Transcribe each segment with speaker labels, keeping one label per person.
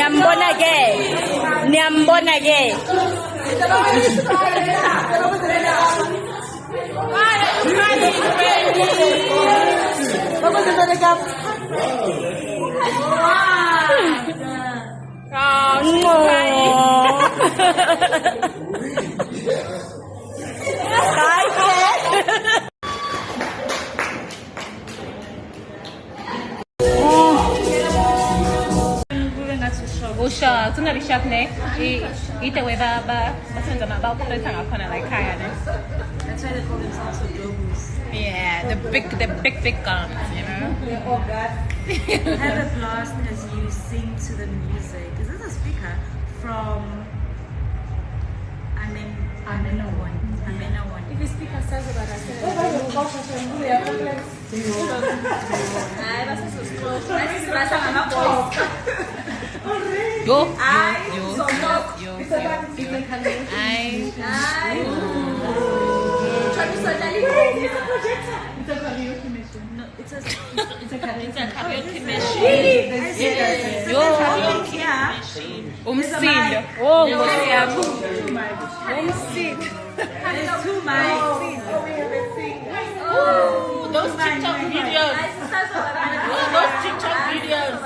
Speaker 1: Niyambona ke. Niyambona ke.
Speaker 2: Usha, tuna bishop ne. Ite weba ba basenza mabao kutoka ngakona like kaya ne.
Speaker 3: That's why they call themselves Odobus.
Speaker 2: Yeah, the big guns, you know.
Speaker 3: They're all bad. Have a blast as you sing to the music. Is this a speaker from Amena One? If you speak as about us,
Speaker 2: Yo.
Speaker 3: it's a karaoke machine.
Speaker 2: Umsindo. Oh, umsindo.
Speaker 3: There's two mics.
Speaker 2: Oh, those TikTok videos. Those TikTok videos.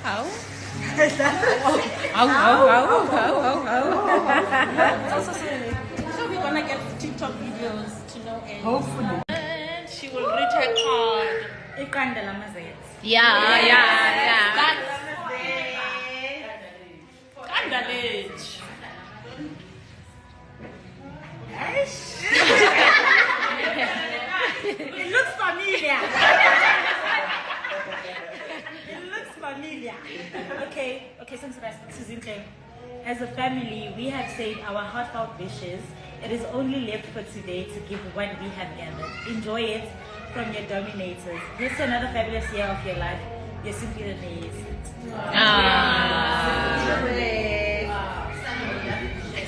Speaker 2: How?
Speaker 3: So we're gonna get TikTok videos to know end.
Speaker 2: Hopefully. And she will read her card. Yeah. Candalage.
Speaker 3: It looks familiar. Okay, since that's Zintle. As a family, we have said our heartfelt wishes. It is only left for today to give what we have gathered. Enjoy it from your Dominators. Here's to another fabulous year of your life. You're simply amazing.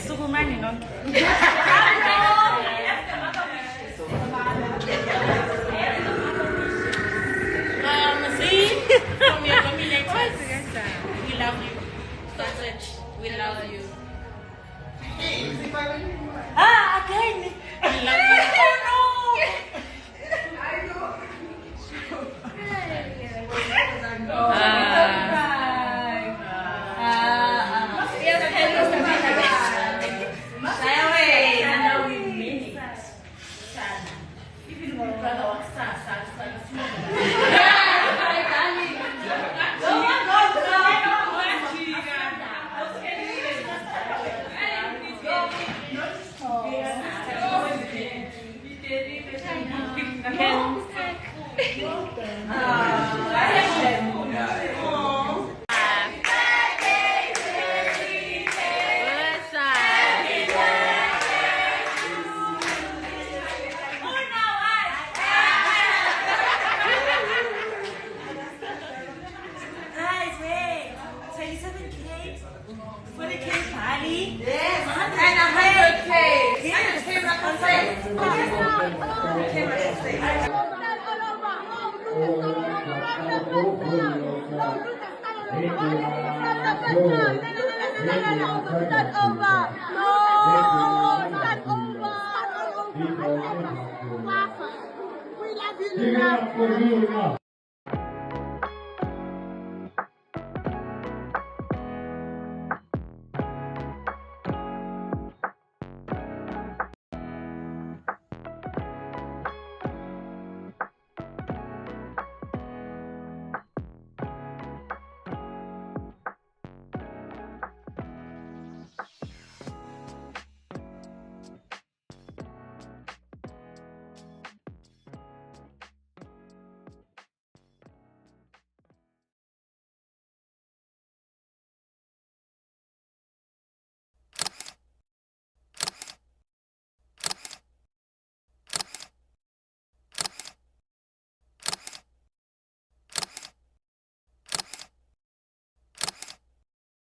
Speaker 3: Sukumani nonke.
Speaker 2: See? From your Dominators. We love you. That's it. We love you.
Speaker 3: Again.
Speaker 2: We love you.
Speaker 3: For the kids party?
Speaker 4: Yes.
Speaker 3: And 100K.
Speaker 4: Yes.
Speaker 5: Give it up for you now.